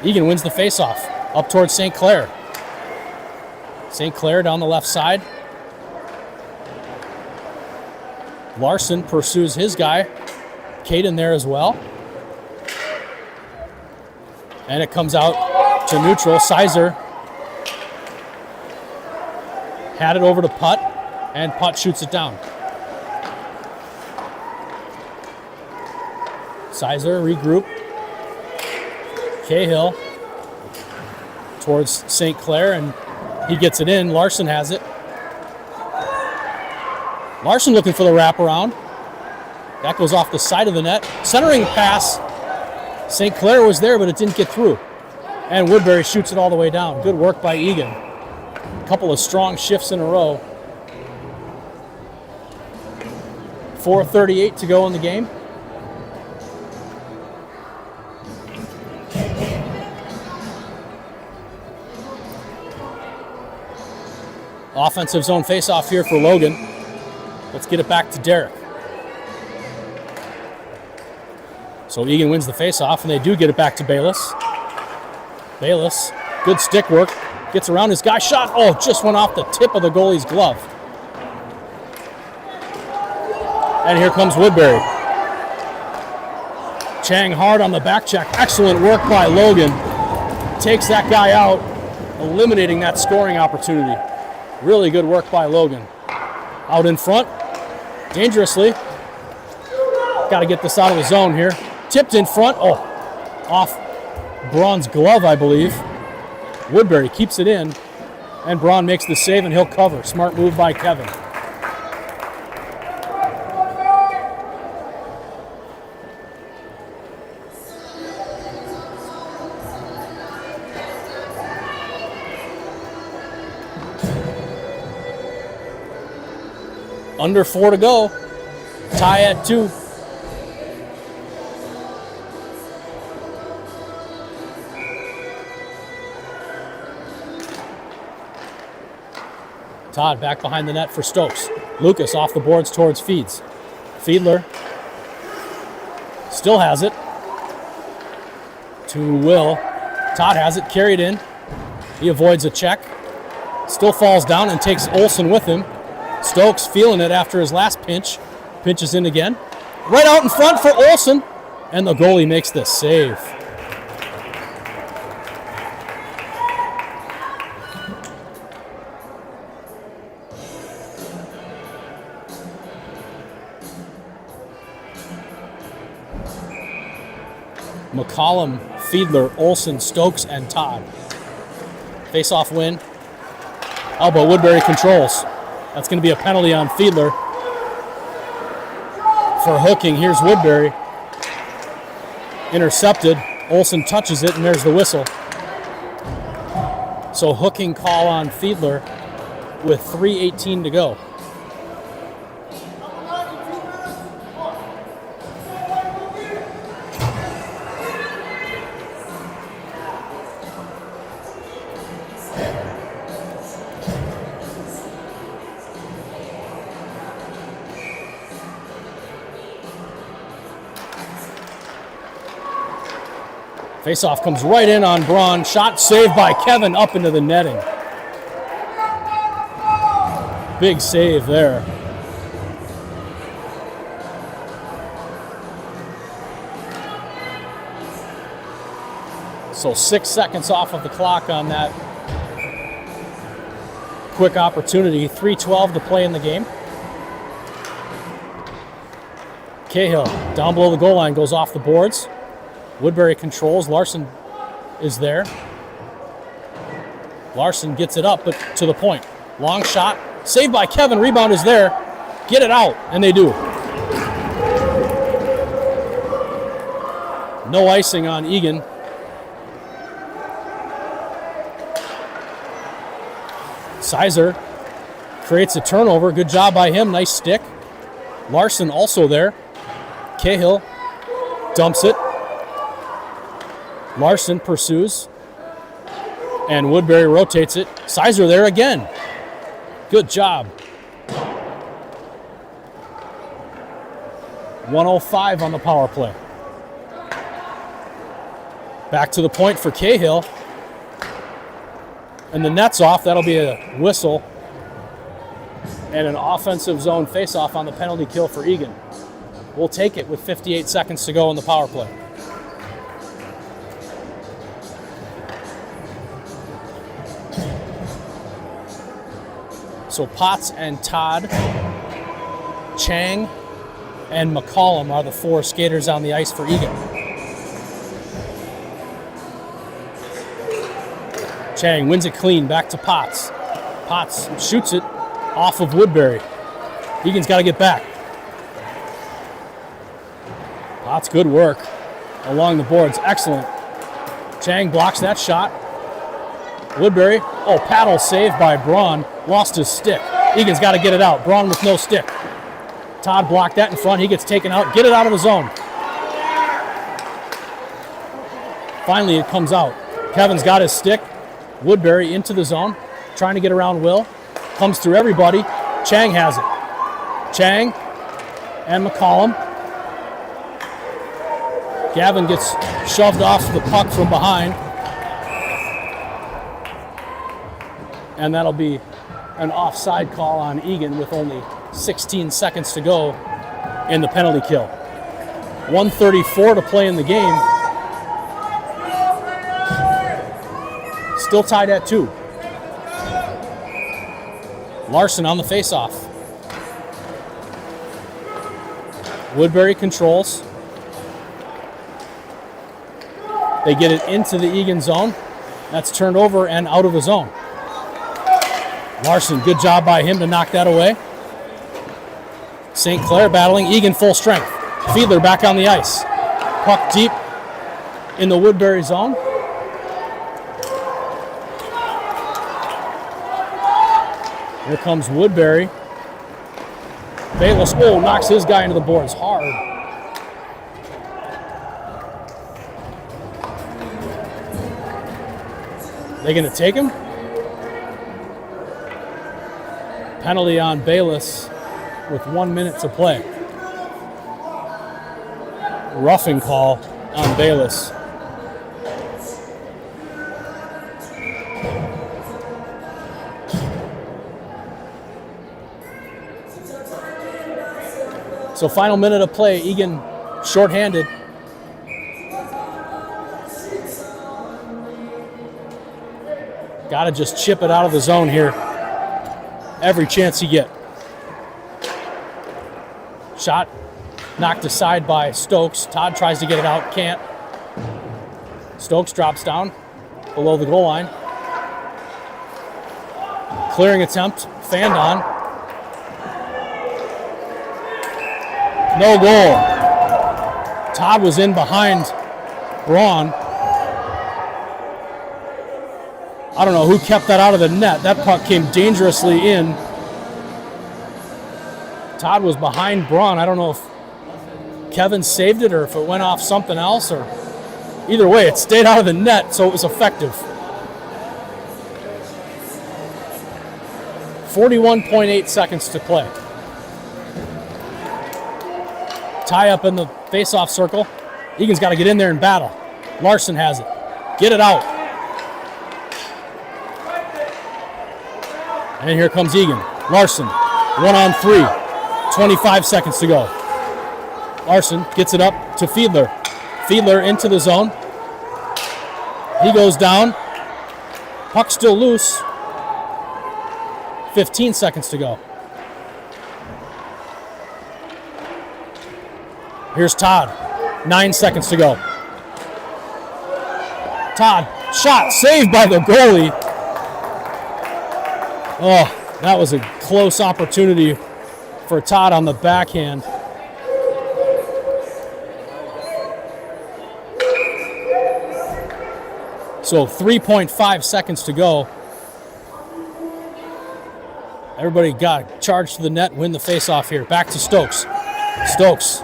Eagan wins the faceoff. Up towards St. Clair. St. Clair down the left side. Larson pursues his guy. Caden there as well. And it comes out to neutral. Sizer had it over to Putt, and Putt shoots it down. Sizer regroup. Cahill towards St. Clair, and he gets it in. Larson has it. Larson looking for the wraparound. That goes off the side of the net. Centering pass. St. Clair was there, but it didn't get through. And Woodbury shoots it all the way down. Good work by Eagan. A couple of strong shifts in a row. 4:38 to go in the game. Offensive zone faceoff here for Logan. Let's get it back to Derek. So Eagan wins the faceoff, and they do get it back to Bayless. Bayless, good stick work. Gets around his guy. Shot, oh, just went off the tip of the goalie's glove. And here comes Woodbury. Chang hard on the back check. Excellent work by Logan. Takes that guy out, eliminating that scoring opportunity. Really good work by Logan. Out in front, dangerously. Got to get this out of the zone here. Tipped in front, oh, off Braun's glove, I believe. Woodbury keeps it in, and Braun makes the save, and he'll cover. Smart move by Kevin. Under 4 to go. Tie at 2. Todd back behind the net for Stokes. Lucas off the boards towards Feeds. Fiedler still has it. To Will. Todd has it, carried in. He avoids a check. Still falls down and takes Olsen with him. Stokes feeling it after his last pinch. Pinches in again. Right out in front for Olsen. And the goalie makes the save. McCollum, Fiedler, Olsen, Stokes, and Todd. Face-off win. Oh, but Woodbury controls. That's going to be a penalty on Fiedler for hooking. Here's Woodbury. Intercepted. Olsen touches it, and there's the whistle. So hooking call on Fiedler with 3:18 to go. Faceoff comes right in on Braun. Shot saved by Kevin up into the netting. Big save there. So 6 seconds off of the clock on that quick opportunity. 3:12 to play in the game. Cahill down below the goal line goes off the boards. Woodbury controls. Larson is there. Larson gets it up, but to the point. Long shot. Saved by Kevin. Rebound is there. Get it out, and they do. No icing on Eagan. Sizer creates a turnover. Good job by him. Nice stick. Larson also there. Cahill dumps it. Larson pursues, and Woodbury rotates it. Sizer there again. Good job. 1:05 on the power play. Back to the point for Cahill. And the net's off. That'll be a whistle. And an offensive zone faceoff on the penalty kill for Eagan. We'll take it with 58 seconds to go in the power play. So Potts and Todd, Chang, and McCollum are the 4 skaters on the ice for Eagan. Chang wins it clean, back to Potts. Potts shoots it off of Woodbury. Eagan's got to get back. That's good work along the boards. Excellent. Chang blocks that shot. Woodbury. Oh, paddle saved by Braun. Lost his stick. Eagan's got to get it out. Braun with no stick. Todd blocked that in front. He gets taken out. Get it out of the zone. Finally, it comes out. Kevin's got his stick. Woodbury into the zone. Trying to get around Will. Comes through everybody. Chang has it. Chang and McCollum. Gavin gets shoved off the puck from behind. And that'll be an offside call on Eagan with only 16 seconds to go in the penalty kill. 1:34 to play in the game. Still tied at 2. Larson on the faceoff. Woodbury controls. They get it into the Eagan zone. That's turned over and out of the zone. Larson, good job by him to knock that away. St. Clair battling Eagan full strength. Fiedler back on the ice. Puck deep in the Woodbury zone. Here comes Woodbury. Bayless, knocks his guy into the boards hard. They gonna take him? Penalty on Bayless with 1 minute to play. Roughing call on Bayless. So final minute of play, Eagan shorthanded. Gotta just chip it out of the zone here. Every chance you get. Shot knocked aside by Stokes. Todd tries to get it out, can't. Stokes drops down below the goal line. Clearing attempt, fanned on. No goal. Todd was in behind Braun. I don't know who kept that out of the net. That puck came dangerously in. Todd was behind Braun. I don't know if Kevin saved it or if it went off something else, or either way, it stayed out of the net, so it was effective. 41.8 seconds to play. Tie up in the face-off circle. Eagan's got to get in there and battle. Larson has it. Get it out. And here comes Eagan. Larson, 1-on-3. 25 seconds to go. Larson gets it up to Fiedler. Fiedler into the zone. He goes down. Puck still loose. 15 seconds to go. Here's Todd. 9 seconds to go. Todd, shot saved by the goalie. Oh, that was a close opportunity for Todd on the backhand. So 3.5 seconds to go. Everybody got charged to the net, win the face-off here. Back to Stokes. Stokes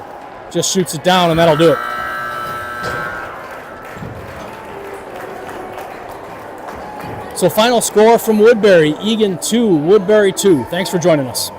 just shoots it down, and that'll do it. So final score from Woodbury, Eagan 2, Woodbury 2. Thanks for joining us.